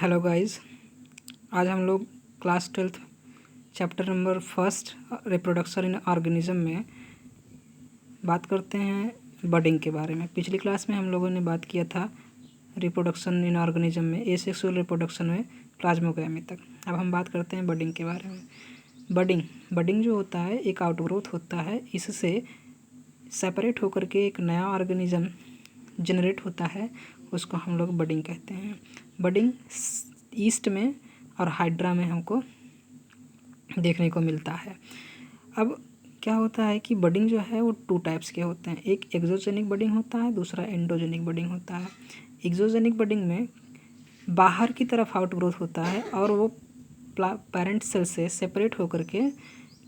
Hello guys. आज हम लोग class 12th chapter number first reproduction in organism में बात करते हैं बडिंग के बारे में। पिछली क्लास में हम लोगों ने बात किया था रिप्रोडक्शन इन ऑर्गेनिज्म में एसेक्सुअल रिप्रोडक्शन में प्लाज्मोगामी तक। अब हम बात करते हैं बडिंग के बारे में। बडिंग जो होता है एक आउटग्रोथ होता है, इससे सेपरेट होकर के एक नया ऑर्गेनिज्म जनरेट होता है, उसको हम लोग बडिंग कहते हैं। बडिंग ईस्ट में और हाइड्रा में हमको देखने को मिलता है। अब क्या होता है कि बडिंग जो है वो टू टाइप्स के होते हैं, एक एक्सोजेनिक बडिंग होता है, दूसरा एंडोजेनिक बडिंग होता है। एक्सोजेनिक बडिंग में बाहर की तरफ आउटग्रोथ होता है और वो पेरेंट सेल से सेपरेट होकर के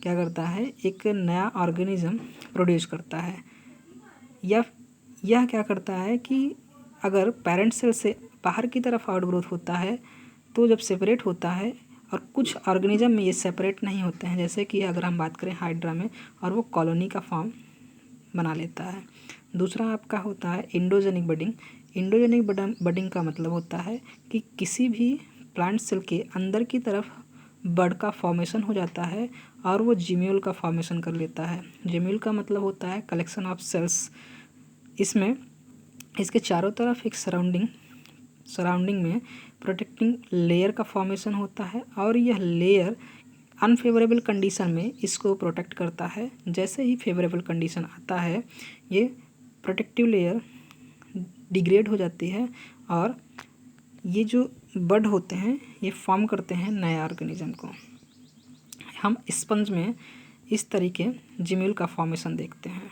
क्या करता है, एक नया ऑर्गेनिज्म प्रोड्यूस करता है। यह क्या करता है कि अगर पेरेंट सेल से बाहर की तरफ आउटग्रोथ होता है तो जब सेपरेट होता है, और कुछ ऑर्गेनिज्म में ये सेपरेट नहीं होते हैं, जैसे कि अगर हम बात करें हाइड्रा में, और वो कॉलोनी का फॉर्म बना लेता है। दूसरा आपका होता है इंडोजेनिक बडिंग। इंडोजेनिक बडिंग का मतलब होता है कि किसी भी प्लांट सेल के अंदर की तरफ बड का फॉर्मेशन हो जाता है और वो जिम्यूल का फॉर्मेशन कर लेता है। जिम्यूल का मतलब होता है कलेक्शन ऑफ सेल्स। इसमें इसके चारों तरफ एक सराउंडिंग में प्रोटेक्टिंग लेयर का फॉर्मेशन होता है और यह लेयर अनफेवरेबल कंडीशन में इसको प्रोटेक्ट करता है। जैसे ही फेवरेबल कंडीशन आता है, ये प्रोटेक्टिव लेयर डिग्रेड हो जाती है और ये जो बड होते हैं ये फॉर्म करते हैं नए ऑर्गेनिज्म को। हम स्पंज में इस तरीके जिम्यूल का फॉर्मेशन देखते हैं।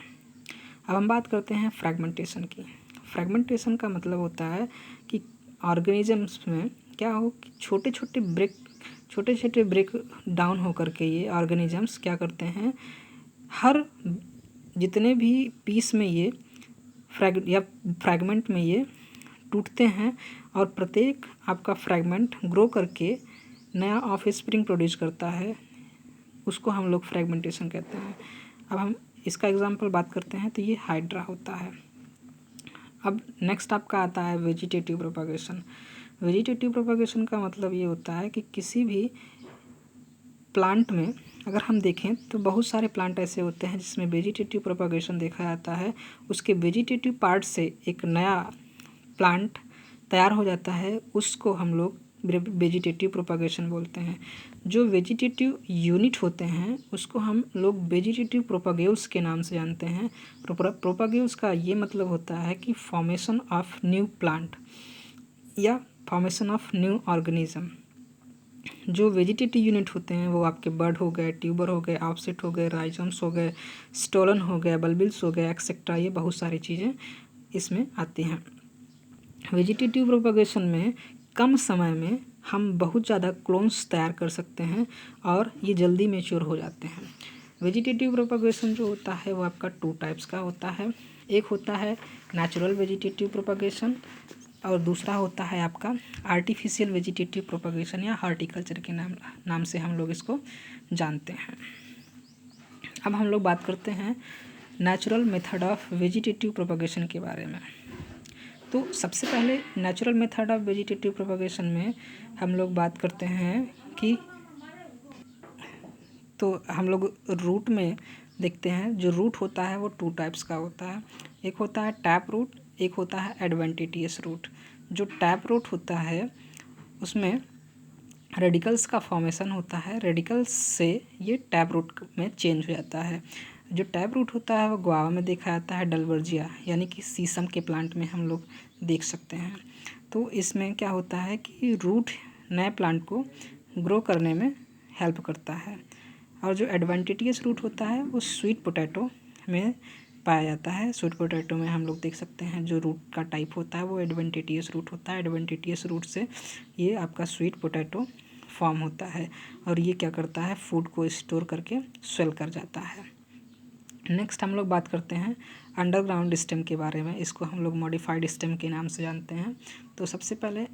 अब हम बात करते हैं फ्रैगमेंटेशन की। फ्रैगमेंटेशन का मतलब होता है कि ऑर्गेनिजम्स में क्या हो कि छोटे छोटे ब्रेक डाउन होकर के ये ऑर्गेनिजम्स क्या करते हैं, हर जितने भी पीस में ये फ्रैगमेंट में ये टूटते हैं और प्रत्येक आपका फ्रैगमेंट ग्रो करके नया ऑफ स्प्रिंग प्रोड्यूस करता है, उसको हम लोग फ्रैगमेंटेशन कहते हैं। अब हम इसका एग्जांपल बात करते हैं तो ये हाइड्रा होता है। अब नेक्स्ट आपका आता है वेजिटेटिव प्रोपागेशन। वेजिटेटिव प्रोपागेशन का मतलब ये होता है कि किसी भी प्लांट में अगर हम देखें तो बहुत सारे प्लांट ऐसे होते हैं जिसमें वेजिटेटिव प्रोपागेशन देखा जाता है। उसके वेजिटेटिव पार्ट से एक नया प्लांट तैयार हो जाता है, उसको हम लोग वेजिटेटिव प्रोपागेशन बोलते हैं। जो वेजिटेटिव यूनिट होते हैं उसको हम लोग वेजिटेटिव प्रोपाग्यूल्स के नाम से जानते हैं। प्रोपाग्यूल्स का ये मतलब होता है कि फॉर्मेशन ऑफ न्यू प्लांट या फॉर्मेशन ऑफ न्यू ऑर्गेनिज्म। जो वेजिटेटिव यूनिट होते हैं वो आपके बड हो गए, ट्यूबर हो गए, ऑफसेट हो गए, राइजोम्स हो गए, स्टोलन हो गए, बल्बिल्स हो गए, एक्सेट्रा, ये बहुत सारी चीज़ें इसमें आती हैं। वेजिटेटिव प्रोपागेशन में कम समय में हम बहुत ज़्यादा क्लोन्स तैयार कर सकते हैं और ये जल्दी मैच्योर हो जाते हैं। वेजिटेटिव प्रोपागेशन जो होता है वो आपका टू टाइप्स का होता है। एक होता है नेचुरल वेजिटेटिव प्रोपागेशन और दूसरा होता है आपका आर्टिफिशियल वेजिटेटिव प्रोपागेशन या हॉर्टिकल्चर के नाम से हम लोग इसको जानते हैं। अब हम लोग बात करते हैं natural method of vegetative propagation के बारे में। तो सबसे पहले natural method of vegetative propagation में हम लोग बात करते हैं कि तो हम लोग रूट में देखते हैं। जो रूट होता है वो टू टाइप्स का होता है, एक होता है टैप रूट, एक होता है एडवेंटिटियस रूट। जो टैप रूट होता है उसमें रेडिकल्स का फॉर्मेशन होता है, रेडिकल्स से ये टैप रूट में चेंज हो जाता है। जो टैप रूट होता है वो गुआवा में देखा जाता है, डलवर्जिया यानी कि शीशम के प्लांट में हम लोग देख सकते हैं। तो इसमें क्या होता है कि रूट नए प्लांट को ग्रो करने में हेल्प करता है। और जो एडवेंटिटियस रूट होता है वो स्वीट पोटैटो में पाया जाता है। स्वीट पोटैटो में हम लोग देख सकते हैं जो रूट का टाइप होता है वो एडवेंटिटियस रूट होता है। एडवेंटिटियस रूट से ये आपका स्वीट पोटैटो फॉर्म होता है और ये क्या करता है, फूड को स्टोर करके स्वेल कर जाता है। नेक्स्ट हम लोग बात करते हैं अंडरग्राउंड स्टेम के बारे में। इसको हम लोग मॉडिफाइड स्टेम के नाम से जानते हैं। तो सबसे पहले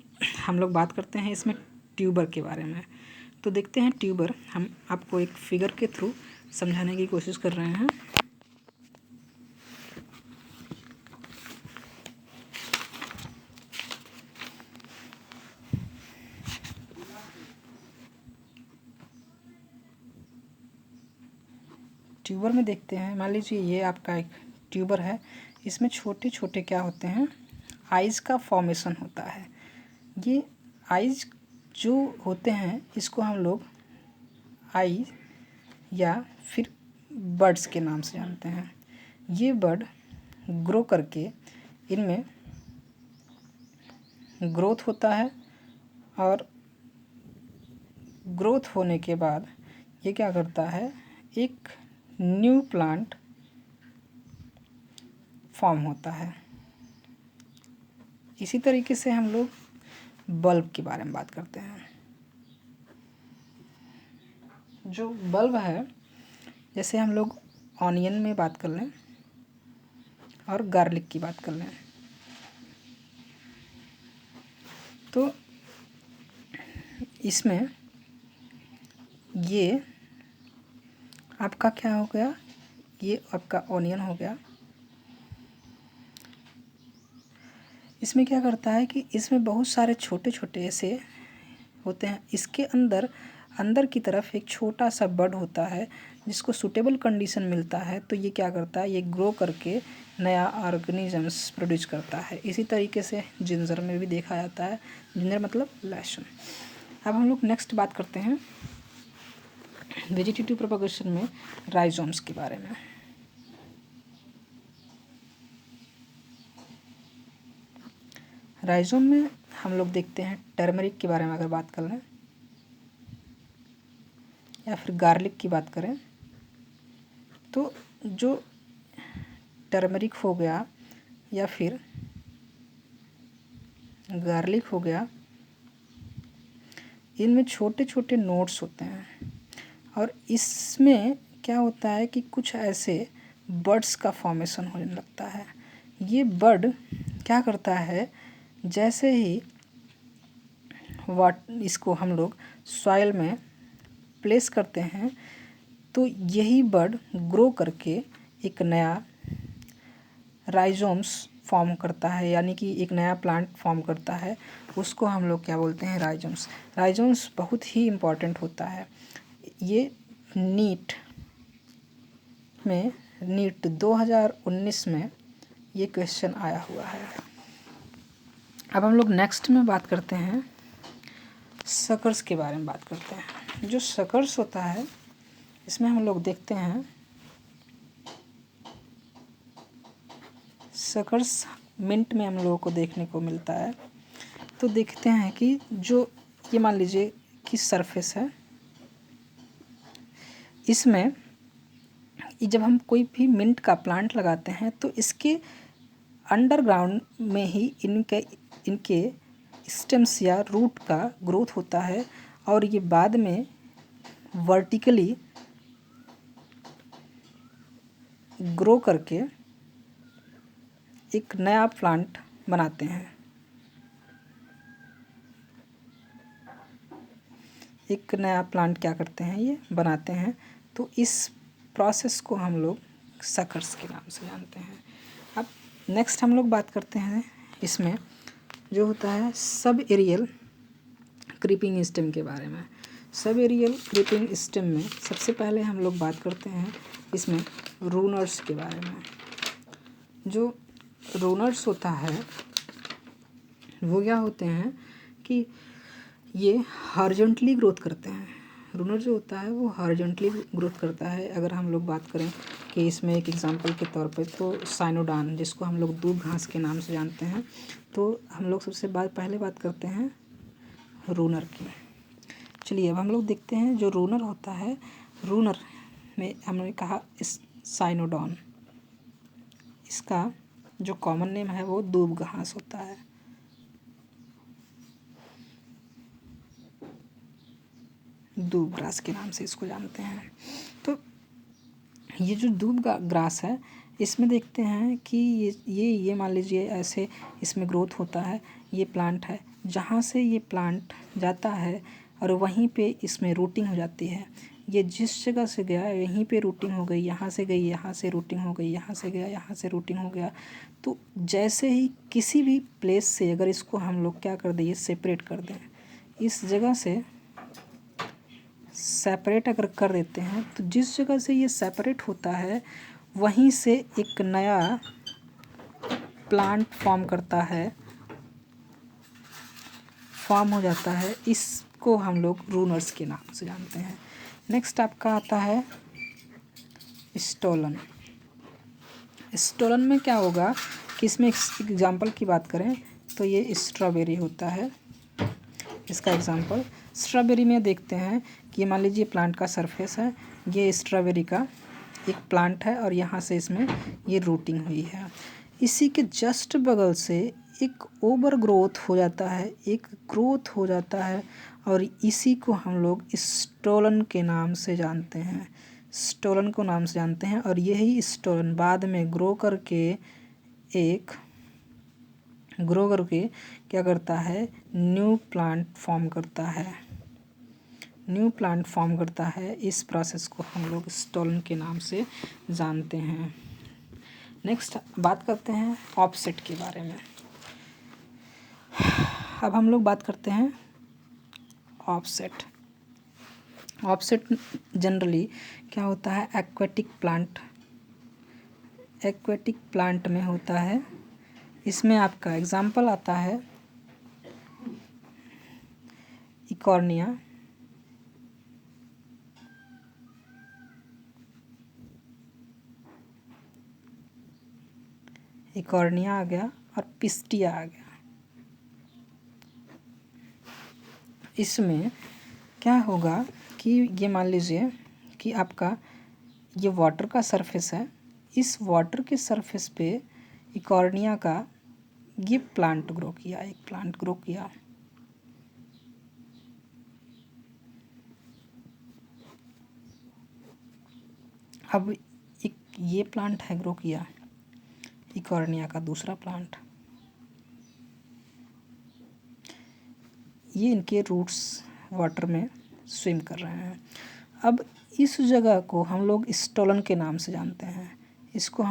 हम लोग बात करते हैं इसमें ट्यूबर के बारे में। तो देखते हैं ट्यूबर, हम आपको एक फिगर के थ्रू समझाने की कोशिश कर रहे हैं। ट्यूबर में देखते हैं, मान लीजिए ये आपका एक ट्यूबर है, इसमें छोटे छोटे क्या होते हैं, आइज़ का फॉर्मेशन होता है। ये आइज़ जो होते हैं इसको हम लोग आई या फिर बर्ड्स के नाम से जानते हैं। ये बर्ड ग्रो करके इनमें ग्रोथ होता है और ग्रोथ होने के बाद ये क्या करता है, एक न्यू प्लांट फॉर्म होता है। इसी तरीके से हम लोग बल्ब के बारे में बात करते हैं। जो बल्ब है, जैसे हम लोग ऑनियन में बात कर लें और गार्लिक की बात कर लें, तो इसमें ये आपका क्या हो गया, ये आपका ऑनियन हो गया। इसमें क्या करता है कि इसमें बहुत सारे छोटे छोटे ऐसे होते हैं। इसके अंदर की तरफ एक छोटा सा बड होता है जिसको सूटेबल कंडीशन मिलता है, तो ये क्या करता है, ये ग्रो करके नया ऑर्गेनिजम्स प्रोड्यूस करता है। इसी तरीके से जिंजर में भी देखा जाता है। जिंजर मतलब लहसुन। अब हम लोग नेक्स्ट बात करते हैं वेजिटेटिव प्रोपगेशन में राइजोम्स के बारे में। राइजोम में हम लोग देखते हैं टर्मरिक के बारे में अगर बात कर लें या फिर गार्लिक की बात करें, तो जो टर्मरिक हो गया या फिर गार्लिक हो गया, इनमें छोटे छोटे नोड्स होते हैं और इसमें क्या होता है कि कुछ ऐसे बड्स का फॉर्मेशन होने लगता है। ये बड क्या करता है, जैसे ही इसको हम लोग सॉइल में प्लेस करते हैं तो यही बड ग्रो करके एक नया राइजोम्स फॉर्म करता है, यानी कि एक नया प्लांट फॉर्म करता है। उसको हम लोग क्या बोलते हैं, राइजोम्स। राइजोम्स बहुत ही इम्पॉर्टेंट होता है। ये नीट 2019 में ये क्वेश्चन आया हुआ है। अब हम लोग नेक्स्ट में बात करते हैं सकर्स के बारे में बात करते हैं। जो सकर्स होता है इसमें हम लोग देखते हैं सकर्स मिंट में हम लोगों को देखने को मिलता है। तो देखते हैं कि जो ये मान लीजिए कि सरफेस है, इसमें जब हम कोई भी मिंट का प्लांट लगाते हैं तो इसके अंडरग्राउंड में ही इनके स्टेम्स या रूट का ग्रोथ होता है और ये बाद में वर्टिकली ग्रो करके एक नया प्लांट बनाते हैं। एक नया प्लांट क्या करते हैं, ये बनाते हैं। तो इस प्रोसेस को हम लोग सकर्स के नाम से जानते हैं। अब नेक्स्ट हम लोग बात करते हैं इसमें जो होता है सब एरियल क्रीपिंग स्टेम के बारे में। सब एरियल क्रीपिंग स्टेम में सबसे पहले हम लोग बात करते हैं इसमें रूनर्स के बारे में। जो रूनर्स होता है वो क्या होते हैं कि ये हॉरिजॉन्टली ग्रोथ करते हैं। रूनर जो होता है वो हॉरिजॉन्टली ग्रोथ करता है। अगर हम लोग बात करें कि इसमें एक एग्जांपल के तौर पे, तो साइनोडान, जिसको हम लोग दूब घास के नाम से जानते हैं, तो हम लोग सबसे पहले बात करते हैं रूनर की। चलिए अब हम लोग देखते हैं जो रूनर होता है, रूनर में हमने कहा इस साइनोडॉन, इसका जो कॉमन नेम है वो दूब घास होता है। दूब ग्रास के नाम से इसको जानते हैं। तो ये जो दूब ग्रास है, इसमें देखते हैं कि ये मान लीजिए ऐसे इसमें ग्रोथ होता है। ये प्लांट है, जहाँ से ये प्लांट जाता है और वहीं पे इसमें रूटिंग हो जाती है। ये जिस जगह से गया यहीं पे रूटिंग हो गई, यहाँ से गई, यहाँ से रूटिंग हो गई, यहाँ से गया, यहाँ से रूटिंग हो गया। तो जैसे ही किसी भी प्लेस से अगर इसको हम लोग क्या कर दें, सेपरेट कर दें, इस जगह से सेपरेट अगर कर देते हैं तो जिस जगह से ये सेपरेट होता है वहीं से एक नया प्लांट फॉर्म करता है, फॉर्म हो जाता है। इसको हम लोग रूनर्स के नाम से जानते हैं। नेक्स्ट आपका आता है स्टोलन। स्टोलन में क्या होगा कि इसमें एग्जाम्पल की बात करें तो ये स्ट्रॉबेरी होता है। इसका एग्जाम्पल स्ट्रॉबेरी में देखते हैं कि मान लीजिए प्लांट का सरफेस है, ये स्ट्रॉबेरी का एक प्लांट है और यहाँ से इसमें ये रूटिंग हुई है। इसी के जस्ट बगल से एक ओवर ग्रोथ हो जाता है, एक ग्रोथ हो जाता है और इसी को हम लोग स्टोलन के नाम से जानते हैं, स्टोलन को नाम से जानते हैं। और यही स्टोलन बाद में ग्रो करके क्या करता है, न्यू प्लांट फॉर्म करता है, न्यू प्लांट फॉर्म करता है। इस प्रोसेस को हम लोग स्टोलन के नाम से जानते हैं। नेक्स्ट बात करते हैं ऑफसेट के बारे में। अब हम लोग बात करते हैं ऑफसेट। ऑफसेट जनरली क्या होता है, एक्वेटिक प्लांट में होता है। इसमें आपका एग्जाम्पल आता है इकॉर्निया आ गया और पिस्टिया आ गया। इसमें क्या होगा कि ये मान लीजिए कि आपका ये वाटर का सरफेस है, इस वाटर के सरफेस पे इकॉर्निया का ये प्लांट ग्रो किया, एक प्लांट ग्रो किया। अब एक ये प्लांट है ग्रो किया, इकॉर्निया का दूसरा प्लांट, ये इनके रूट्स वाटर में स्विम कर रहे हैं। अब इस जगह को हम लोग स्टोलन के नाम से जानते हैं, इसको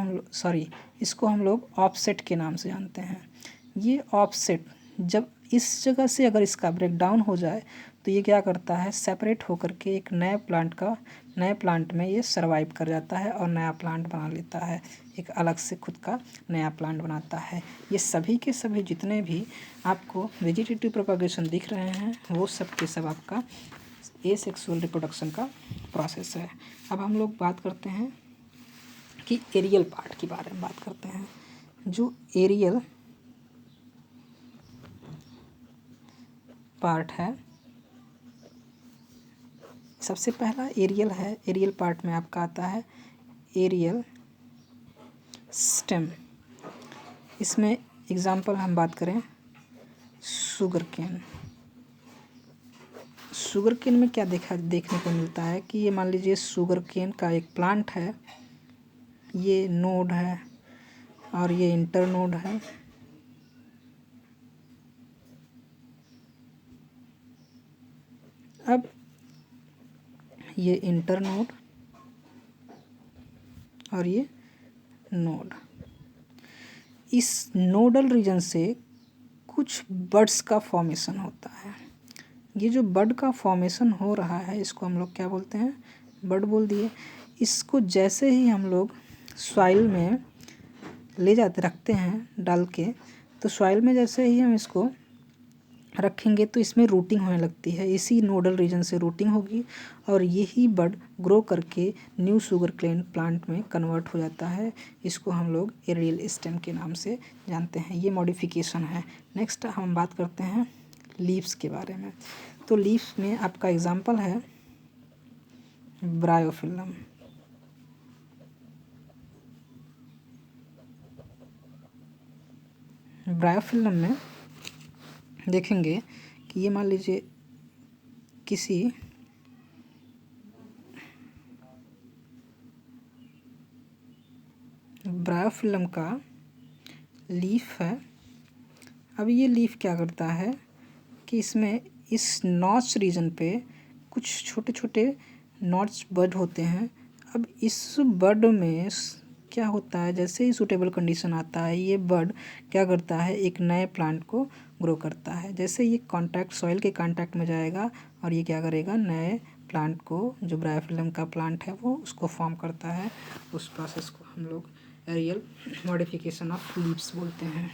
हम लोग ऑफसेट के नाम से जानते हैं। ये ऑफसेट जब इस जगह से अगर इसका ब्रेकडाउन हो जाए तो ये क्या करता है, सेपरेट होकर के एक नए प्लांट में ये सरवाइव कर जाता है और नया प्लांट बना लेता है, एक अलग से खुद का नया प्लांट बनाता है। ये सभी के सभी जितने भी आपको वेजिटेटिव प्रोपगेशन दिख रहे हैं वो सब के सब आपका एसेक्सुअल रिप्रोडक्शन का प्रोसेस है। अब हम लोग बात करते हैं कि एरियल पार्ट के बारे में बात करते हैं। जो एरियल पार्ट है, सबसे पहला एरियल है। एरियल पार्ट में आपका आता है एरियल स्टेम। इसमें एग्जाम्पल हम बात करें शुगर केन में क्या देखने को मिलता है कि ये मान लीजिए शुगर केन का एक प्लांट है, ये नोड है और ये इंटरनोड है। अब ये इंटरनोड और ये नोड, इस नोडल रीजन से कुछ बड्स का फॉर्मेशन होता है। ये जो बड का फॉर्मेशन हो रहा है इसको हम लोग क्या बोलते हैं, बड बोल दिए। इसको जैसे ही हम लोग सॉइल में ले जाते रखते हैं डाल के, तो सॉइल में जैसे ही हम इसको रखेंगे तो इसमें रूटिंग होने लगती है, इसी नोडल रीजन से रूटिंग होगी और यही बड ग्रो करके न्यू शुगर केन प्लांट में कन्वर्ट हो जाता है। इसको हम लोग एरियल स्टेम के नाम से जानते हैं, ये मॉडिफिकेशन है। नेक्स्ट हम बात करते हैं लीव्स के बारे में। तो लीव्स में आपका एग्जाम्पल है ब्रायोफिल्लम। ब्रायोफिल्लम में देखेंगे कि ये मान लीजिए किसी ब्रायोफिल्लम का लीफ है। अब ये लीफ क्या करता है कि इसमें इस नॉच रीजन पे कुछ छोटे छोटे नॉच बड होते हैं। अब इस बड में क्या होता है, जैसे ही सूटेबल कंडीशन आता है ये बड क्या करता है, एक नए प्लांट को ग्रो करता है। जैसे ये सॉइल के कांटेक्ट में जाएगा और ये क्या करेगा, नए प्लांट को, जो ब्रायोफिल्म का प्लांट है वो उसको फॉर्म करता है। उस प्रोसेस को हम लोग एरियल मॉडिफिकेशन ऑफ लीव्स बोलते हैं।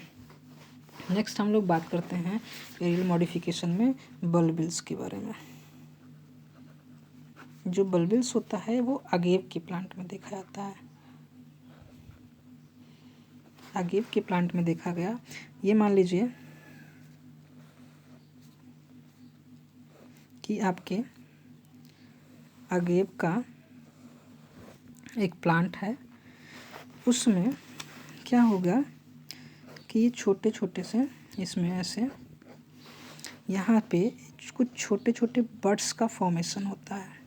नेक्स्ट हम लोग बात करते हैं एरियल मॉडिफिकेशन में बल्बिल्स के बारे में। जो बल्बिल्स होता है वो अगेव के प्लांट में देखा जाता है। अगेव के प्लांट में देखा गया, ये मान लीजिए कि आपके अगेव का एक प्लांट है, उसमें क्या होगा कि ये छोटे छोटे से इसमें ऐसे यहाँ पे कुछ छोटे छोटे बड्स का फॉर्मेशन होता है।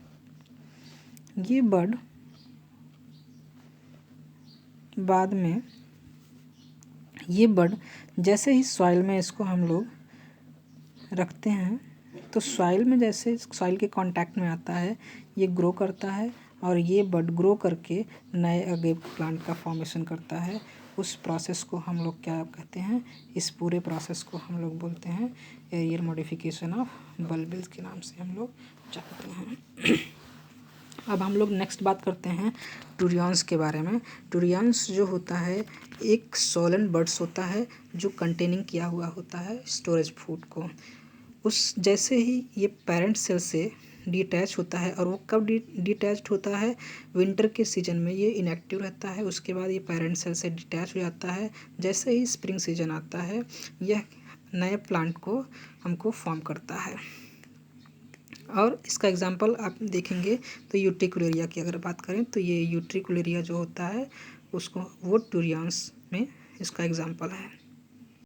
ये बड बाद में, ये बड जैसे ही सॉइल में इसको हम लोग रखते हैं तो सॉइल में जैसे सॉइल के कांटेक्ट में आता है ये ग्रो करता है और ये बड ग्रो करके नए अगेव प्लांट का फॉर्मेशन करता है। उस प्रोसेस को हम लोग क्या कहते हैं, इस पूरे प्रोसेस को हम लोग बोलते हैं एरियल मॉडिफिकेशन ऑफ बल्बिल्स के नाम से हम लोग जानते हैं। अब हम लोग नेक्स्ट बात करते हैं टूरियंस के बारे में। टूरियंस जो होता है एक सोलन बर्ड्स होता है जो कंटेनिंग किया हुआ होता है स्टोरेज फूड को। उस जैसे ही ये पेरेंट सेल से डिटैच होता है, और वो कब डिटैच्ड होता है, विंटर के सीजन में ये इनएक्टिव रहता है, उसके बाद ये पेरेंट सेल से डिटैच हो जाता है। जैसे ही स्प्रिंग सीजन आता है यह नए प्लांट को हमको फॉर्म करता है। और इसका एग्जांपल आप देखेंगे तो यूट्रिकुलेरिया की अगर बात करें तो ये यूट्रिकुलेरिया जो होता है उसको, वो टूरियंस में इसका एग्जांपल है।